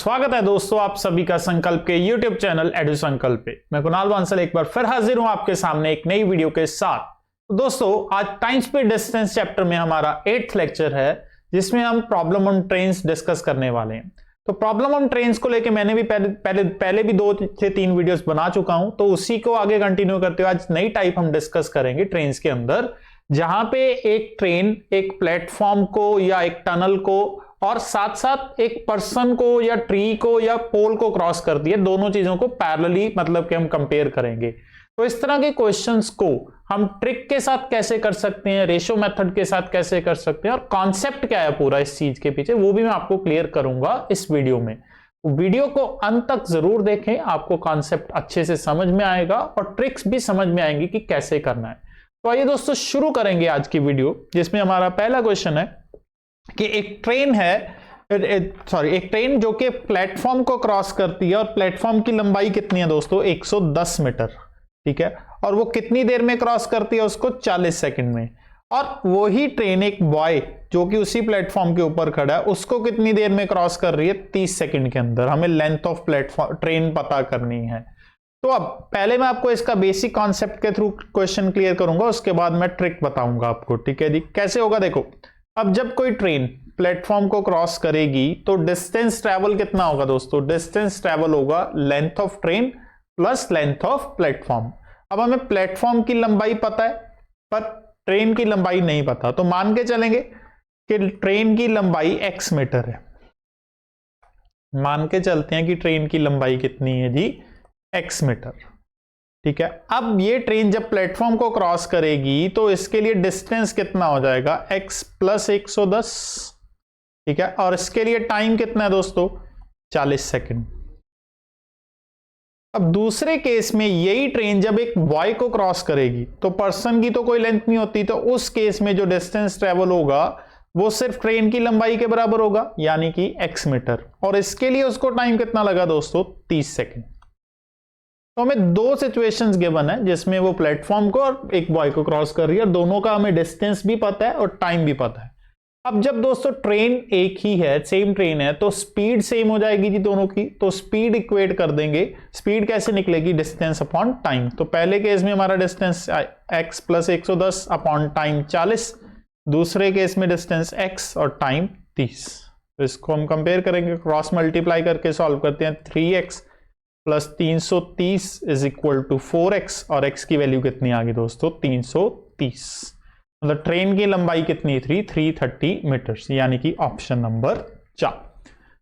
स्वागत है दोस्तों आप सभी का संकल्प के YouTube चैनल एडु संकल्प पे। मैं कुणाल बांसल एक बार फिर हाजिर हूं आपके सामने एक नई वीडियो के साथ। तो दोस्तों आज टाइम स्पीड डिस्टेंस चैप्टर में हमारा 8th लेक्चर है जिसमें हम प्रॉब्लम ऑन ट्रेन्स डिस्कस करने वाले हैं। तो प्रॉब्लम ऑन ट्रेन्स को लेकर मैंने भी पहले भी 2 से 3 वीडियोस बना चुका हूं, तो उसी को आगे कंटिन्यू करते हुए आज नई टाइप हम डिस्कस करेंगे ट्रेन्स के अंदर, जहां पे एक ट्रेन एक प्लेटफॉर्म को या एक टनल को और साथ साथ एक पर्सन को या ट्री को या पोल को क्रॉस करती है। दोनों चीजों को पैरेलली मतलब कि हम कंपेयर करेंगे। तो इस तरह के क्वेश्चंस को हम ट्रिक के साथ कैसे कर सकते हैं, रेशो मेथड के साथ कैसे कर सकते हैं और कॉन्सेप्ट क्या है पूरा इस चीज के पीछे, वो भी मैं आपको क्लियर करूंगा इस वीडियो में। वीडियो को अंत तक जरूर देखें, आपको कॉन्सेप्ट अच्छे से समझ में आएगा और ट्रिक्स भी समझ में आएंगी कि कैसे करना है। तो आइए दोस्तों शुरू करेंगे आज की वीडियो, जिसमें हमारा पहला क्वेश्चन है कि एक ट्रेन जो कि प्लेटफॉर्म को क्रॉस करती है और प्लेटफॉर्म की लंबाई कितनी है दोस्तों 110 मीटर, ठीक है, और वो कितनी देर में क्रॉस करती है उसको 40 सेकंड में। और वही ट्रेन एक बॉय जो कि उसी प्लेटफॉर्म के ऊपर खड़ा है उसको कितनी देर में क्रॉस कर रही है 30 सेकंड के अंदर। हमें लेंथ ऑफ प्लेटफॉर्म ट्रेन पता करनी है। तो अब पहले मैं आपको इसका बेसिक कॉन्सेप्ट के थ्रू क्वेश्चन क्लियर करूंगा, उसके बाद मैं ट्रिक बताऊंगा आपको, ठीक है जी। कैसे होगा देखो, अब जब कोई ट्रेन प्लेटफॉर्म को क्रॉस करेगी तो डिस्टेंस ट्रेवल कितना होगा दोस्तों, डिस्टेंस ट्रेवल होगा length of train plus length of platform. अब हमें प्लेटफॉर्म की लंबाई पता है पर ट्रेन की लंबाई नहीं पता, तो मान के चलेंगे कि ट्रेन की लंबाई x मीटर है। मान के चलते हैं कि ट्रेन की लंबाई कितनी है जी x मीटर, ठीक है। अब ये ट्रेन जब प्लेटफॉर्म को क्रॉस करेगी तो इसके लिए डिस्टेंस कितना हो जाएगा x प्लस 110, ठीक है, और इसके लिए टाइम कितना है दोस्तों 40 सेकंड। अब दूसरे केस में यही ट्रेन जब एक बॉय को क्रॉस करेगी तो पर्सन की तो कोई लेंथ नहीं होती, तो उस केस में जो डिस्टेंस ट्रेवल होगा वो सिर्फ ट्रेन की लंबाई के बराबर होगा यानी कि x मीटर, और इसके लिए उसको टाइम कितना लगा दोस्तों 30 सेकंड। तो हमें 2 सिचुएशंस गिवन है जिसमें वो प्लेटफॉर्म को और एक बॉय को क्रॉस कर रही है, दोनों का हमें डिस्टेंस भी पता है और टाइम भी पता है। अब जब दोस्तों ट्रेन एक ही है, सेम ट्रेन है, तो स्पीड सेम हो जाएगी जी दोनों की, तो स्पीड इक्वेट कर देंगे। स्पीड कैसे निकलेगी, डिस्टेंस अपॉन टाइम। तो पहले केस में हमारा distance x plus 110 upon time 40, दूसरे केस में डिस्टेंस x और टाइम 30। तो इसको हम कंपेयर करेंगे, क्रॉस मल्टीप्लाई करके सॉल्व करते हैं। 3x plus 330 is equal to 4x और x की वैल्यू कितनी आ गई दोस्तों 330। मतलब ट्रेन की लंबाई कितनी थी 330 मीटर्स, यानी कि ऑप्शन नंबर 4।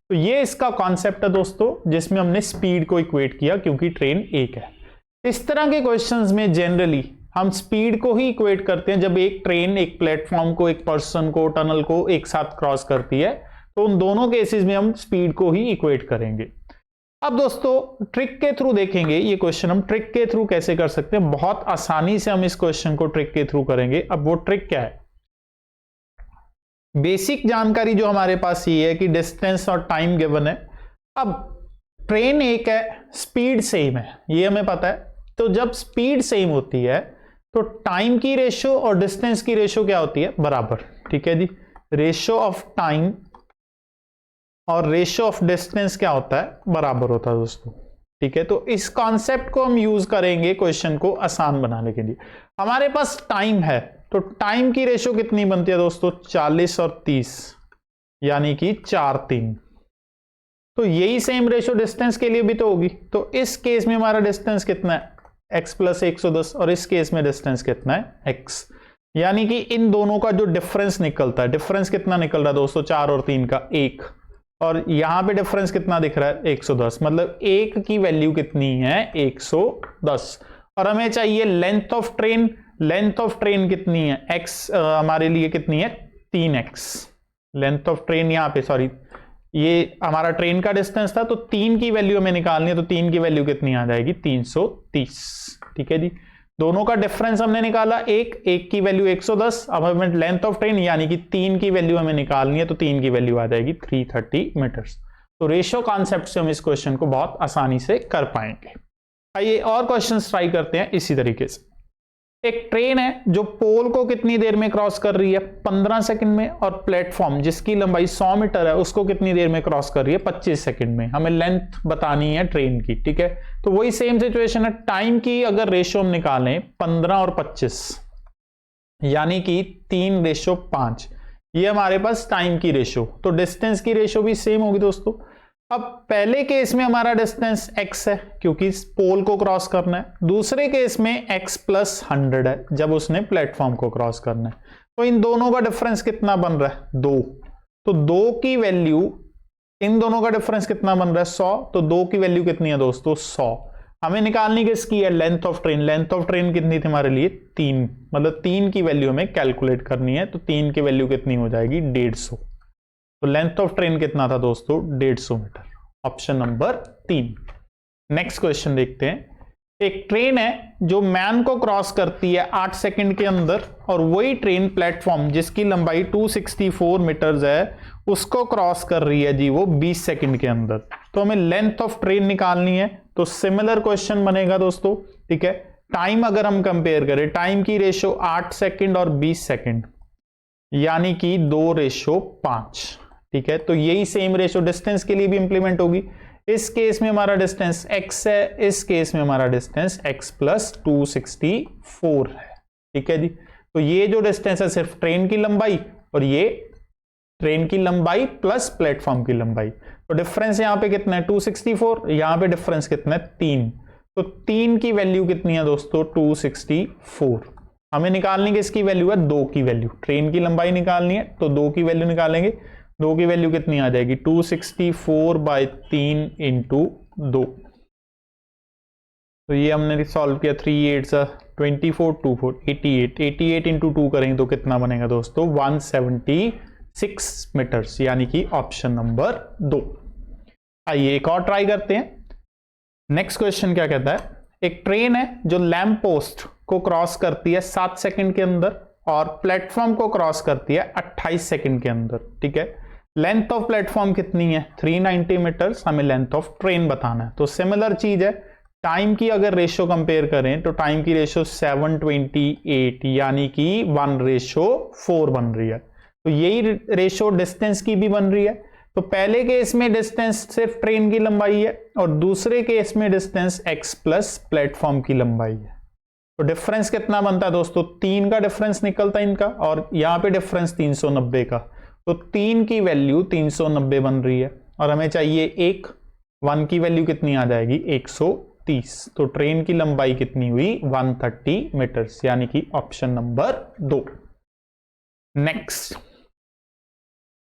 तो ये इसका कॉन्सेप्ट है दोस्तों, जिसमें हमने स्पीड को इक्वेट किया क्योंकि ट्रेन एक है। इस तरह के क्वेश्चंस में जनरली हम स्पीड को ही इक्वेट करते हैं जब एक ट्रेन एक प्लेटफॉर्म को, एक पर्सन को, टनल को एक साथ क्रॉस करती है, तो उन दोनों केसेस में हम स्पीड को ही इक्वेट करेंगे। अब दोस्तों ट्रिक के थ्रू देखेंगे ये क्वेश्चन हम ट्रिक के थ्रू कैसे कर सकते हैं। बहुत आसानी से हम इस क्वेश्चन को ट्रिक के थ्रू करेंगे। अब वो ट्रिक क्या है, बेसिक जानकारी जो हमारे पास ये है कि डिस्टेंस और टाइम गिवन है। अब ट्रेन एक है, स्पीड सेम है, ये हमें पता है। तो जब स्पीड सेम होती है तो टाइम की रेशो और डिस्टेंस की रेशो क्या होती है, बराबर, ठीक है जी। रेशो ऑफ टाइम और रेशो ऑफ डिस्टेंस क्या होता है, बराबर होता है दोस्तों, ठीक है। तो इस कॉन्सेप्ट को हम यूज करेंगे क्वेश्चन को आसान बनाने के लिए। हमारे पास टाइम है तो टाइम की रेशो कितनी बनती है दोस्तों 40 और 30, यानी कि 4-3। तो यही सेम रेशो डिस्टेंस के लिए भी तो होगी। तो इस केस में हमारा डिस्टेंस कितना है x प्लस 110 और इस केस में डिस्टेंस कितना है x, यानी कि इन दोनों का जो डिफरेंस निकलता है, डिफरेंस कितना निकल रहा है दोस्तों 4 और 3 का 1, और यहां पे डिफरेंस कितना दिख रहा है 110, मतलब 1 की वैल्यू कितनी है 110। और हमें चाहिए length of train, length of train कितनी है x, हमारे लिए कितनी है 3x। लेंथ ऑफ ट्रेन यहाँ पे, सॉरी ये हमारा ट्रेन का डिस्टेंस था, तो 3 की वैल्यू हमें निकालनी है, तो 3 की वैल्यू कितनी आ जाएगी 330, ठीक है जी। दोनों का डिफरेंस हमने निकाला, एक की वैल्यू 110। अब हमें लेंथ ऑफ ट्रेन यानी कि 3 की वैल्यू हमें निकालनी है, तो 3 की वैल्यू आ जाएगी 330 मीटर्स। तो रेशियो कॉन्सेप्ट से हम इस क्वेश्चन को बहुत आसानी से कर पाएंगे। आइए और क्वेश्चंस ट्राई करते हैं इसी तरीके से। एक ट्रेन है जो पोल को कितनी देर में क्रॉस कर रही है, 15 सेकंड में, और प्लेटफॉर्म जिसकी लंबाई 100 मीटर है उसको कितनी देर में क्रॉस कर रही है, 25 सेकंड में। हमें लेंथ बतानी है ट्रेन की, ठीक है। तो वही सेम सिचुएशन है, टाइम की अगर रेशियो हम निकालें 15 और 25 यानी कि 3:5, ये हमारे पास टाइम की रेशियो। तो डिस्टेंस की रेशियो भी सेम होगी दोस्तों। अब पहले केस में हमारा डिस्टेंस x है क्योंकि पोल को क्रॉस करना है, दूसरे केस में x + 100 है जब उसने प्लेटफॉर्म को क्रॉस करना है। तो इन दोनों का डिफरेंस कितना बन रहा है, 2। तो 2 की वैल्यू, इन दोनों का डिफरेंस कितना बन रहा है, 100। तो 2 की वैल्यू कितनी है दोस्तों, 100। हमें निकालनी किसकी है, length of train. Length of train कितनी थी हमारे लिए, 3, मतलब 3 की वैल्यू हमें कैलकुलेट करनी है। तो 3 की वैल्यू कितनी हो जाएगी, 150। तो लेंथ ऑफ ट्रेन कितना था दोस्तों, 150 metre. Option number 3। Next question देखते हैं। एक ट्रेन है जो मैन को क्रॉस करती है 8 सेकंड के अंदर, और वही ट्रेन प्लेटफॉर्म जिसकी लंबाई 264 मीटर्स है उसको क्रॉस कर रही है जी वो 20 सेकंड के अंदर। तो हमें लेंथ ऑफ ट्रेन निकालनी है। तो सिमिलर क्वेश्चन बनेगा दोस्तों, ठीक है। टाइम अगर हम कंपेयर करें, टाइम की रेशियो 8 सेकंड और 20 सेकंड यानी कि 2:5, ठीक है। तो यही सेम रेशियो डिस्टेंस के लिए भी इंप्लीमेंट होगी। इस केस में हमारा डिस्टेंस x है, इस केस में हमारा डिस्टेंस x + 264 है, ठीक है जी। तो ये जो डिस्टेंस है सिर्फ ट्रेन की लंबाई, और ये ट्रेन की लंबाई प्लस प्लेटफॉर्म की लंबाई। तो डिफरेंस यहां पे कितना है, 264, यहां पे डिफरेंस कितना है, 3। तो 3 की वैल्यू कितनी है दोस्तों, 264। हमें निकालनी किसकी वैल्यू है, 2 की वैल्यू। ट्रेन की लंबाई निकालनी है तो 2 की वैल्यू निकालेंगे। 2 की वैल्यू कितनी आ जाएगी, 264/3 × 2। तो ये हमने सॉल्व किया, 3 8 24 2 4 88, 88 × 2 करेंगे तो कितना बनेगा दोस्तों, 176 मीटर्स, यानी कि ऑप्शन नंबर 2। आइए एक और ट्राई करते हैं। नेक्स्ट क्वेश्चन क्या कहता है, एक ट्रेन है जो लैंप पोस्ट को क्रॉस करती है 7 सेकंड के अंदर, और प्लेटफॉर्म को क्रॉस करती है 28 सेकंड के अंदर, ठीक है। लेंथ ऑफ प्लेटफॉर्म कितनी है, 390 मीटर्स। हमें लेंथ ऑफ ट्रेन बताना है। तो सिमिलर चीज है, टाइम की अगर रेशियो कंपेयर करें तो टाइम की रेशियो 728 यानी कि 1:4 बन रही है। तो यही रेशियो डिस्टेंस की भी बन रही है। तो पहले केस में डिस्टेंस सिर्फ ट्रेन की लंबाई है, और दूसरे केस में डिस्टेंस x + प्लेटफॉर्म की लंबाई है। तो डिफरेंस कितना बनता है दोस्तों, 3 का डिफरेंस निकलता है इनका, और यहां पे डिफरेंस 390 का। तो 3 की वैल्यू 390 बन रही है, और हमें चाहिए 1 की वैल्यू कितनी आ जाएगी, 130। तो ट्रेन की लंबाई कितनी हुई, 130 मीटर्स, यानी कि ऑप्शन नंबर 2। नेक्स्ट,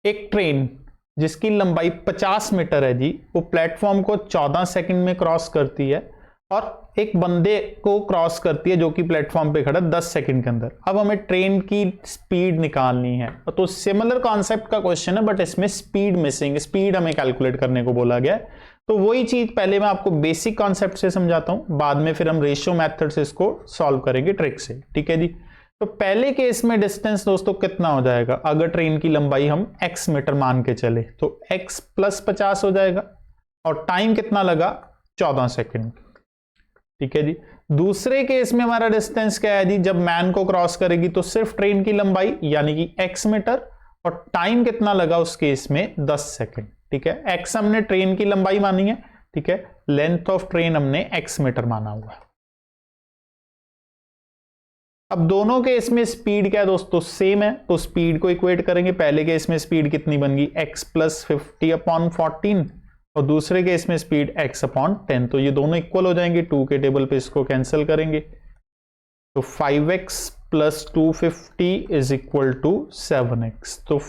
एक ट्रेन जिसकी लंबाई 50 मीटर है जी, वो प्लेटफॉर्म को 14 सेकंड में क्रॉस करती है, और एक बंदे को क्रॉस करती है जो कि प्लेटफॉर्म पे खड़ा 10 सेकंड के अंदर। अब हमें ट्रेन की स्पीड निकालनी है। तो सिमिलर कॉन्सेप्ट का क्वेश्चन है, बट इसमें स्पीड मिसिंग, स्पीड हमें कैलकुलेट करने को बोला गया है। तो वही चीज पहले मैं आपको बेसिक कॉन्सेप्ट से समझाता हूं, बाद में फिर हम रेशियो मेथड से इसको सॉल्व करेंगे ट्रिक से, ठीक है जी। तो पहले केस में डिस्टेंस दोस्तों कितना हो जाएगा, अगर ट्रेन की लंबाई हम x मीटर मान के चले तो x + 50 हो जाएगा, और टाइम कितना लगा, 14 सेकंड, ठीक है जी। दूसरे केस में हमारा डिस्टेंस क्या है जी, जब मैन को क्रॉस करेगी तो सिर्फ ट्रेन की लंबाई यानी कि x मीटर, और टाइम कितना लगा उस केस में, 10 सेकंड, ठीक है। x हमने ट्रेन की लंबाई मानी है, ठीक है। लेंथ ऑफ ट्रेन हमने x मीटर माना हुआ। अब दोनों केस में स्पीड क्या है दोस्तों, सेम है। तो स्पीड को इक्वेट करेंगे। पहले केस में स्पीड कितनी बन गई, x + 50/14, और दूसरे केस में स्पीड x/10। तो ये दोनों इक्वल हो जाएंगे, 2 के टेबल पे इसको कैंसिल करेंगे। तो 5x + 250 = 7x। तो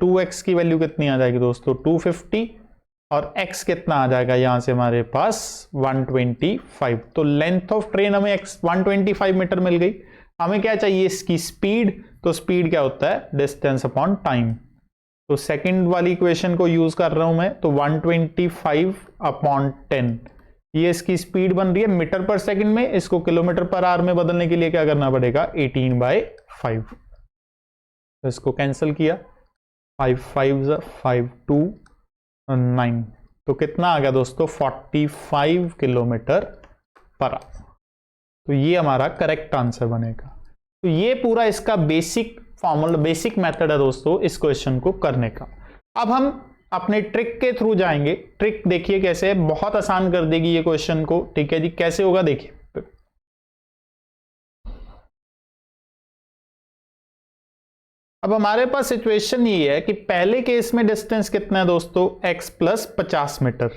2x की वैल्यू कितनी आ जाएगी दोस्तों, 250, और x कितना आ जाएगा यहां से हमारे पास, 125। तो लेंथ ऑफ ट्रेन हमें 125 मीटर मिल गई। हमें क्या चाहिए, इसकी स्पीड। तो स्पीड क्या होता है, डिस्टेंस अपॉन टाइम। तो सेकंड वाली इक्वेशन को यूज कर रहा हूं मैं, तो 125/10 ये इसकी स्पीड बन रही है मीटर पर सेकंड में। इसको किलोमीटर पर आवर में बदलने के लिए क्या करना पड़ेगा, 18/5। तो इसको कैंसिल किया, 5 5 5 2 9। तो कितना आ गया दोस्तों, 45 किलोमीटर पर आवर। तो ये हमारा करेक्ट आंसर बनेगा। तो ये पूरा इसका बेसिक फॉर्मूला, बेसिक मेथड है दोस्तों इस क्वेश्चन को करने का। अब हम अपने ट्रिक के थ्रू जाएंगे। ट्रिक देखिए कैसे है, बहुत आसान कर देगी ये क्वेश्चन को। ठीक है जी, कैसे होगा देखिए। अब हमारे पास सिचुएशन ये है कि पहले केस में डिस्टेंस कितना है दोस्तों, x प्लस 50 मीटर,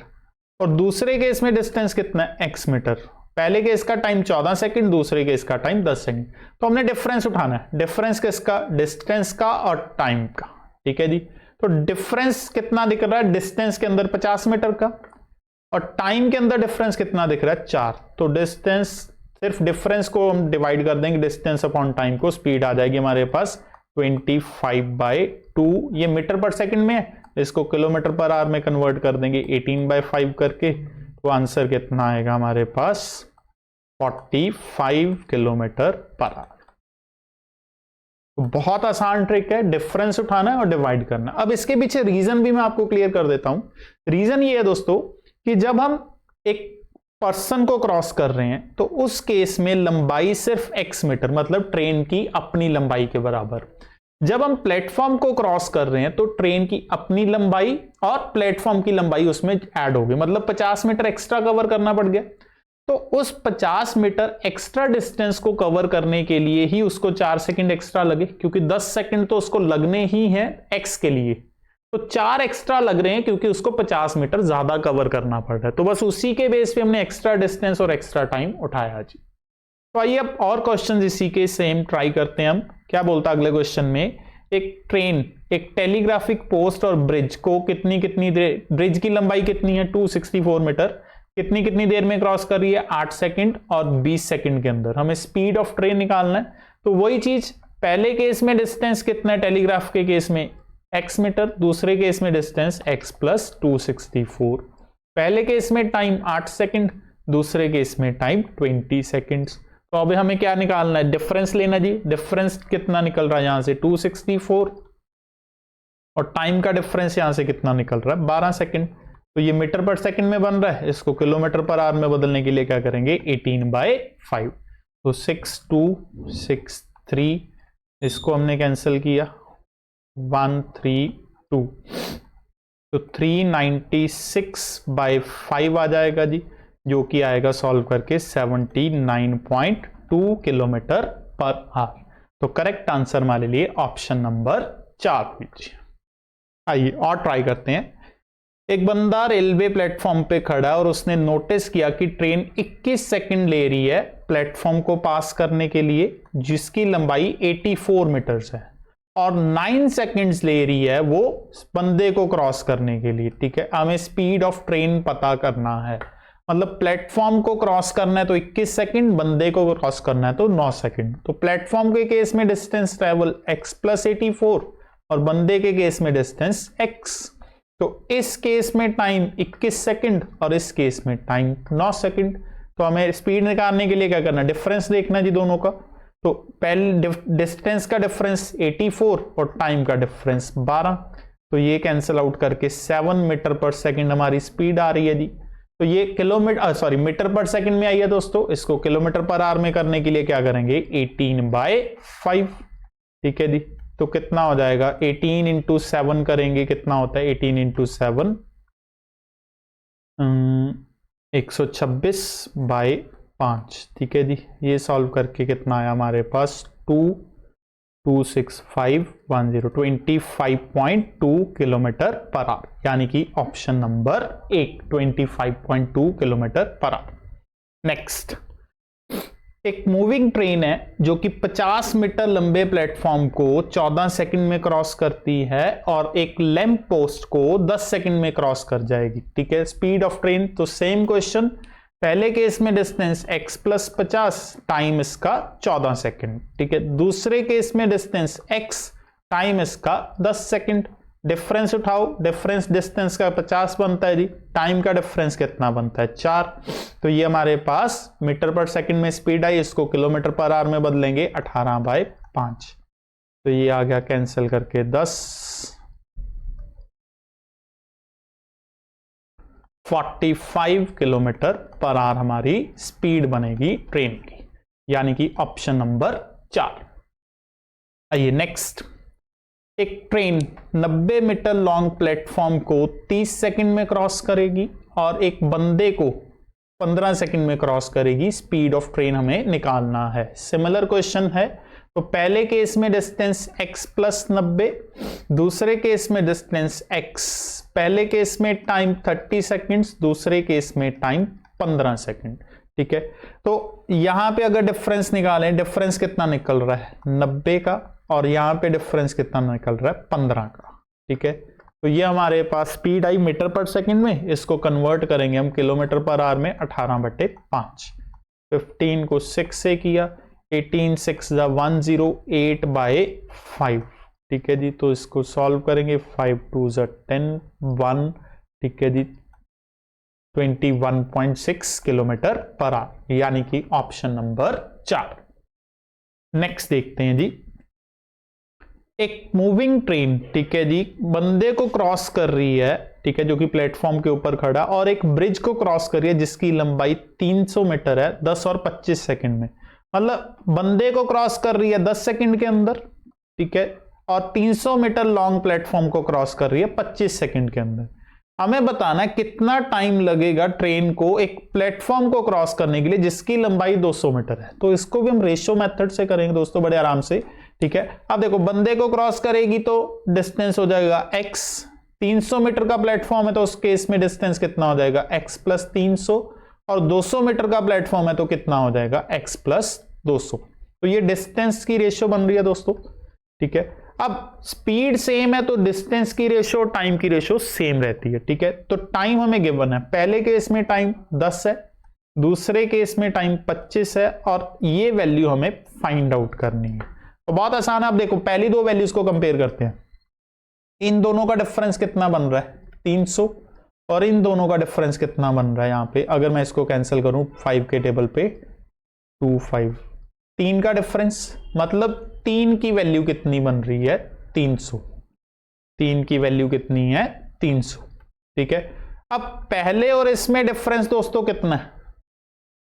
और दूसरे केस में डिस्टेंस कितना है, x मीटर। पहले केस का टाइम 14 सेकंड, दूसरे केस का टाइम 10 सेकंड। तो हमने डिफरेंस उठाना है। डिफरेंस किसका, डिस्टेंस का और टाइम का। ठीक है जी, तो डिफरेंस कितना दिख रहा है, डिस्टेंस के अंदर 50 मीटर का, और टाइम के अंदर डिफरेंस कितना दिख रहा है, 4। तो डिस्टेंस, सिर्फ डिफरेंस को हम डिवाइड कर देंगे डिस्टेंस अपॉन टाइम को, स्पीड आ जाएगी हमारे पास 25/2। ये मीटर पर सेकंड में है, इसको किलोमीटर पर आवर में कन्वर्ट कर देंगे 18/5 करके। तो आंसर कितना आएगा हमारे पास, 45 किलोमीटर पर आवर। तो बहुत आसान ट्रिक है, डिफरेंस उठाना है और डिवाइड करना है। अब इसके पीछे रीजन भी मैं आपको क्लियर कर देता हूं। रीजन ये है दोस्तों कि जब हम एक पर्सन को क्रॉस कर रहे हैं तो उस केस में लंबाई सिर्फ x मीटर, मतलब ट्रेन की अपनी लंबाई के बराबर। जब हम प्लेटफॉर्म को क्रॉस कर रहे हैं तो ट्रेन की अपनी लंबाई और प्लेटफॉर्म की लंबाई उसमें ऐड होगी, मतलब 50 मीटर एक्स्ट्रा कवर करना पड़ गया। तो उस 50 मीटर एक्स्ट्रा डिस्टेंस को कवर करने के लिए ही उसको 4 सेकंड एक्स्ट्रा लगे, क्योंकि 10 सेकंड तो उसको लगने ही है x के लिए, तो 4 एक्स्ट्रा लग रहे हैं क्योंकि उसको 50 मीटर ज्यादा कवर करना पड़ रहा है। तो बस उसी के बेस पे हमने एक्स्ट्रा डिस्टेंस और एक्स्ट्रा टाइम उठाया जी। तो आइए अब और क्वेश्चन इसी के सेम ट्राई करते हैं हम। क्या बोलता है अगले क्वेश्चन में, एक ट्रेन, एक टेलीग्राफिक पोस्ट और ब्रिज को कितनी देर, ब्रिज की लंबाई कितनी है 264 मीटर, कितनी देर में क्रॉस कर रही है, 8 सेकंड और 20 सेकंड के अंदर। हमें स्पीड ऑफ ट्रेन निकालना है। तो वही चीज, पहले केस में डिस्टेंस कितना है टेलीग्राफ के केस में, x मीटर, दूसरे केस में डिस्टेंस x प्लस 264। पहले केस में टाइम 8 सेकंड, दूसरे केस में टाइम 20 सेकंड्स। तो अभी हमें क्या निकालना है, डिफरेंस लेना जी। डिफरेंस कितना निकल रहा है यहां से 264, और टाइम का डिफरेंस यहां से कितना निकल रहा है 12 सेकंड। तो ये मीटर पर सेकंड में बन रहा है, इसको किलोमीटर पर आवर में बदलने के लिए क्या करेंगे, 18/5। तो 6263, इसको हमने कैंसिल किया, 132, तो 396/5 आ जाएगा जी, जो कि आएगा सॉल्व करके 79.2 किलोमीटर पर आवर। तो करेक्ट आंसर हमारे लिए ऑप्शन नंबर 4 लीजिए। आइए और ट्राई करते हैं। एक बंदा रेलवे प्लेटफॉर्म पे खड़ा है और उसने नोटिस किया कि ट्रेन 21 सेकंड ले रही है प्लेटफॉर्म को पास करने के लिए, जिसकी लंबाई 84 मीटर्स है, और 9 सेकंड्स ले रही है वो बंदे को क्रॉस करने के लिए। ठीक है, हमें स्पीड ऑफ ट्रेन पता करना है, मतलब प्लेटफॉर्म को क्रॉस करना है तो 21 सेकंड, बंदे को क्रॉस करना है तो 9 सेकंड। तो प्लेटफॉर्म के केस में डिस्टेंस ट्रेवल x प्लस 84, और बंदे के केस में डिस्टेंस x। तो इस केस में टाइम 21 सेकंड और इस केस में टाइम 9 सेकंड। तो हमें स्पीड निकालने के लिए क्या करना, डिफरेंस देखना जी दोनों का। तो पहले डिस्टेंस का डिफरेंस 84 और टाइम का डिफरेंस 12, तो ये कैंसिल आउट करके 7 मीटर पर सेकंड हमारी स्पीड आ रही है जी। तो ये मीटर पर सेकंड में आई है दोस्तों, इसको किलोमीटर पर आवर में करने के लिए क्या करेंगे, 18/5। ठीक है जी, तो कितना हो जाएगा, 18 इंटू 7 करेंगे, कितना होता है 18 इंटू 7, 126/5। ठीक है जी, ये सॉल्व करके कितना आया हमारे पास 26510, 25.2 किलोमीटर पर आवर, यानी कि option number 1 25.2 kilometre per hour. Next, एक मूविंग ट्रेन है जो कि 50 मीटर लंबे प्लेटफॉर्म को 14 सेकंड में क्रॉस करती है और एक लैंप पोस्ट को 10 सेकंड में क्रॉस कर जाएगी। ठीक है, स्पीड ऑफ ट्रेन, तो सेम क्वेश्चन, पहले केस में डिस्टेंस x प्लस 50, टाइम इसका 14 सेकंड। ठीक है, दूसरे केस में डिस्टेंस x, टाइम इसका 10 सेकंड। डिफरेंस उठाओ, डिफरेंस डिस्टेंस का 50 बनता है जी, टाइम का डिफरेंस कितना बनता है 4। तो ये हमारे पास मीटर पर सेकंड में स्पीड आई, इसको किलोमीटर पर आवर में बदलेंगे 18/5। तो ये आ गया कैंसिल करके 10, 45 किलोमीटर पर आवर हमारी स्पीड बनेगी ट्रेन की। यानी कि ऑप्शन नंबर 4। आइए नेक्स्ट, एक ट्रेन 90 मीटर लॉन्ग प्लेटफॉर्म को 30 सेकंड में क्रॉस करेगी और एक बंदे को 15 सेकंड में क्रॉस करेगी। स्पीड ऑफ ट्रेन हमें निकालना है। सिमिलर क्वेश्चन है। तो पहले केस में डिस्टेंस x प्लस 90, दूसरे केस में डिस्टेंस x, पहले केस में टाइम 30 सेकंड्स, दूसरे केस में टाइम 15 सेकंड। ठीक है, तो यहां पे अगर डिफरेंस निकालें, डिफरेंस कितना निकल रहा है 90 का, और यहां पे डिफरेंस कितना निकल रहा है 15 का। ठीक है, तो ये हमारे पास स्पीड आई मीटर पर सेकंड में, इसको कन्वर्ट करेंगे हम किलोमीटर पर आवर में 18/5। 15 को 6 से किया, 18 6 108/5। ठीक है जी, तो इसको सॉल्व करेंगे, 5 2 10 1। ठीक है जी, 21.6 किलोमीटर पर आवर, यानी कि ऑप्शन नंबर 4। नेक्स्ट देखते हैं जी, एक मूविंग ट्रेन, ठीक है जी, बंदे को क्रॉस कर रही है, ठीक है, जो कि प्लेटफॉर्म के ऊपर खड़ा, और एक ब्रिज को क्रॉस कर रही है जिसकी लंबाई 300 मीटर है 10 और 25 सेकंड में। मतलब बंदे को क्रॉस कर रही है 10 सेकंड के अंदर, ठीक है, और 300 मीटर लॉन्ग प्लेटफॉर्म को क्रॉस कर रही है 25 सेकंड के अंदर। हमें बताना है कितना टाइम लगेगा ट्रेन को एक प्लेटफॉर्म को क्रॉस करने के लिए जिसकी लंबाई 200 मीटर है। तो इसको भी हम रेशियो मेथड से करेंगे दोस्तों, बड़े आराम से। ठीक है, अब देखो बंदे को क्रॉस करेगी तो डिस्टेंस हो जाएगा x, 300 मीटर का प्लेटफॉर्म है तो उस केस में डिस्टेंस कितना हो जाएगा x प्लस 300, और 200 मीटर का प्लेटफॉर्म है तो कितना हो जाएगा x प्लस 200। तो ये डिस्टेंस की रेशियो बन रही है दोस्तों। ठीक है, अब स्पीड सेम है तो डिस्टेंस की रेशियो, टाइम की रेशियो सेम रहती है। ठीक है, तो टाइम हमें गिवन है, पहले केस में टाइम 10 है, दूसरे केस में टाइम 25 है, और ये वैल्यू हमें फाइंड आउट करनी है। तो बहुत आसान है। आप देखो पहली दो वैल्यूज को कंपेयर करते हैं, इन दोनों का डिफरेंस कितना बन रहा है 300, और इन दोनों का डिफरेंस कितना बन रहा है यहां पे, अगर मैं इसको कैंसिल करूं 5 के टेबल पे 2 5, 3 का डिफरेंस, मतलब 3 की वैल्यू कितनी बन रही है 300, 3 की वैल्यू कितनी है 300। ठीक है, अब पहले और इसमें डिफरेंस दोस्तों कितना है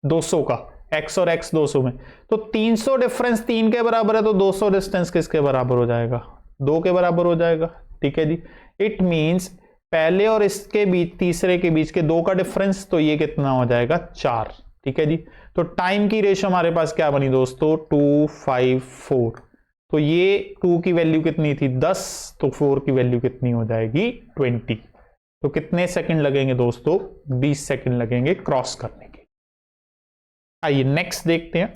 200 का, x और x 200 में, तो 300 डिफरेंस 3 के बराबर है, तो 200 डिस्टेंस किसके बराबर हो जाएगा 2 के बराबर हो जाएगा। ठीक है जी, इट मींस पहले और इसके बीच, तीसरे के बीच के 2 का डिफरेंस, तो ये कितना हो जाएगा 4। ठीक है जी, तो टाइम की रेशियो हमारे पास क्या बनी दोस्तों 2 5 4, तो ये 2 की वैल्यू कितनी थी 10, तो 4 की वैल्यू कितनी हो जाएगी 20। तो कितने सेकंड लगेंगे दोस्तों 20 सेकंड लगेंगे क्रॉस करने के। आइए नेक्स्ट देखते हैं,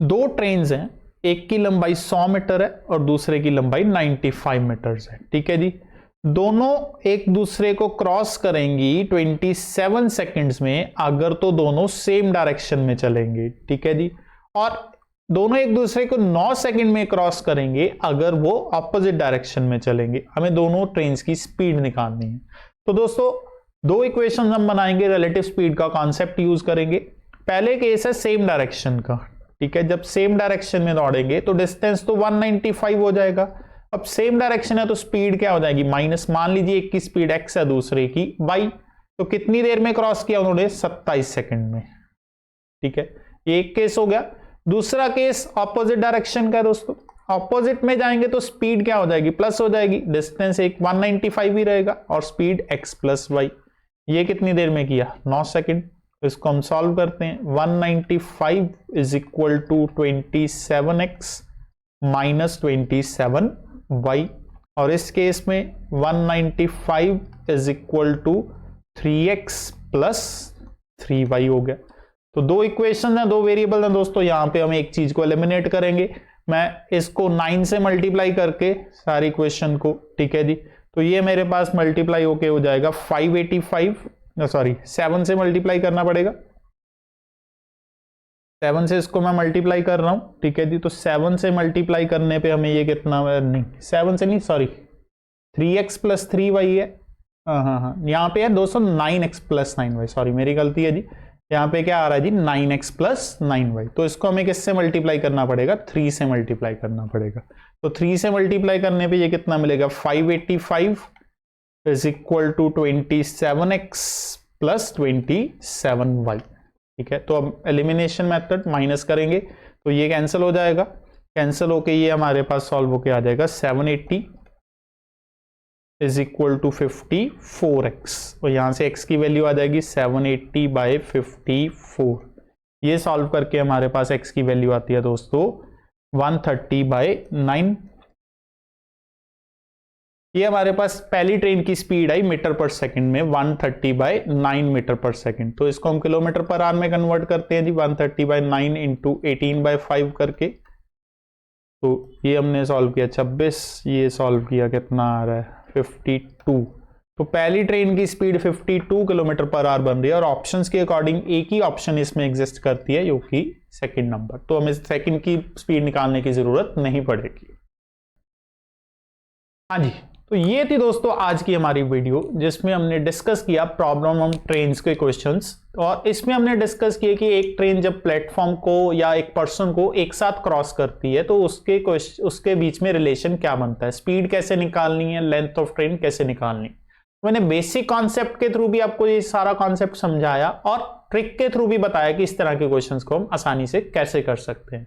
दो ट्रेन्स हैं, एक की लंबाई 100 मीटर है और दूसरे की लंबाई 95 मीटर है। ठीक है जी, दोनों एक दूसरे को क्रॉस करेंगी 27 सेकंड्स में अगर तो दोनों सेम डायरेक्शन में चलेंगे। ठीक है जी, और दोनों एक दूसरे को 9 सेकंड में क्रॉस करेंगे अगर वो ऑपोजिट डायरेक्शन में चलेंगे। हमें दोनों ट्रेन्स की स्पीड निकालनी है। तो दोस्तों दो इक्वेशन हम बनाएंगे, रिलेटिव स्पीड का कॉन्सेप्ट यूज करेंगे। पहले केस है सेम डायरेक्शन का। ठीक है, जब सेम डायरेक्शन में दौड़ेंगे तो डिस्टेंस तो 195 हो जाएगा। अब सेम डायरेक्शन है तो स्पीड क्या हो जाएगी माइनस, मान लीजिए एक की स्पीड x है दूसरे की y, तो कितनी देर में क्रॉस किया उन्होंने 27 सेकंड में। ठीक है, ये एक केस हो गया। दूसरा केस ऑपोजिट डायरेक्शन का है दोस्तों, ऑपोजिट में जाएंगे तो स्पीड क्या हो जाएगी प्लस हो जाएगी, डिस्टेंस एक 195 ही रहेगा और स्पीड x प्लस वाई। ये कितनी देर में किया 9 सेकंड। इसको हम सॉल्व करते हैं, 195 is equal to 27x minus 27y, और इस केस में 195 is equal to 3x plus 3y हो गया। तो दो इक्वेशन है, दो वेरिएबल है दोस्तों, यहां पे हम एक चीज को एलिमिनेट करेंगे। मैं इसको 9 से मल्टीप्लाई करके सारी इक्वेशन को, ठीक है जी, तो ये मेरे पास मल्टीप्लाई होके हो जाएगा 585, सॉरी 7 से मल्टीप्लाई करना पड़ेगा, 7 से इसको मैं मल्टीप्लाई कर रहा हूं। ठीक है जी, तो 7 से मल्टीप्लाई करने पे हमें ये कितना, नहीं 7 से नहीं सॉरी 3x प्लस 3y है, हाँ यहाँ पे है 209x प्लस 9y, सॉरी मेरी गलती है जी, यहाँ पे क्या आ रहा है जी 9x प्लस 9y। तो इसको हमें किससे मल्टीप्लाई करना पड़ेगा 3 से मल्टीप्लाई करना पड़ेगा। तो 3 से मल्टीप्लाई करने पे ये कितना मिलेगा 585 is equal to 27x plus 27y। ठीक है, तो अब एलिमिनेशन मेथड माइनस करेंगे तो ये कैंसिल हो जाएगा, कैंसिल होके ये हमारे पास सॉल्व होके आ जाएगा 780 इज इक्वल टू 54x, और यहां से x की वैल्यू आ जाएगी 780 बाई 54। ये सॉल्व करके हमारे पास x की वैल्यू आती है दोस्तों 130 बाई 9। ये हमारे पास पहली ट्रेन की स्पीड आई मीटर पर सेकंड में 130 बाई 9 मीटर पर सेकंड, तो इसको हम किलोमीटर पर आवर में कन्वर्ट करते हैं जी 130 बाई 9 इंटू 18 बाई 5 करके। तो ये हमने सॉल्व किया 26, ये सॉल्व किया कितना आ रहा है 52। तो पहली ट्रेन की स्पीड 52 किलोमीटर पर आवर बन रही है और ऑप्शंस के अकॉर्डिंग एक ही ऑप्शन इसमें एग्जिस्ट करती है जो कि सेकंड नंबर, तो हमें सेकंड की स्पीड निकालने की जरूरत नहीं पड़ेगी। हाँ जी, तो ये थी दोस्तों आज की हमारी वीडियो जिसमें हमने डिस्कस किया प्रॉब्लम ऑन ट्रेन्स के क्वेश्चंस, और इसमें हमने डिस्कस किया कि एक ट्रेन जब प्लेटफॉर्म को या एक पर्सन को एक साथ क्रॉस करती है तो उसके बीच में रिलेशन क्या बनता है, स्पीड कैसे निकालनी है, लेंथ ऑफ ट्रेन कैसे निकालनी। मैंने बेसिक कॉन्सेप्ट के थ्रू भी आपको ये सारा कॉन्सेप्ट समझाया और ट्रिक के थ्रू भी बताया कि इस तरह के क्वेश्चंस को हम आसानी से कैसे कर सकते हैं।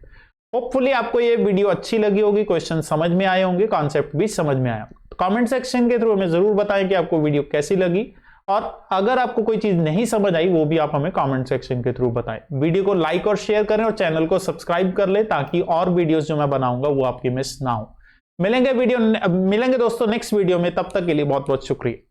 होपफुली आपको ये वीडियो अच्छी लगी होगी, क्वेश्चन समझ में आए होंगे, कॉन्सेप्ट भी समझ में आया होगा। तो कमेंट सेक्शन के थ्रू हमें जरूर बताएं कि आपको वीडियो कैसी लगी, और अगर आपको कोई चीज नहीं समझ आई वो भी आप हमें कमेंट सेक्शन के थ्रू बताएं। वीडियो को लाइक और शेयर करें और चैनल को सब्सक्राइब कर लें ताकि और वीडियोस जो मैं बनाऊंगा वो आपकी मिस ना हो। मिलेंगे दोस्तों नेक्स्ट वीडियो में, तब तक के लिए बहुत बहुत शुक्रिया।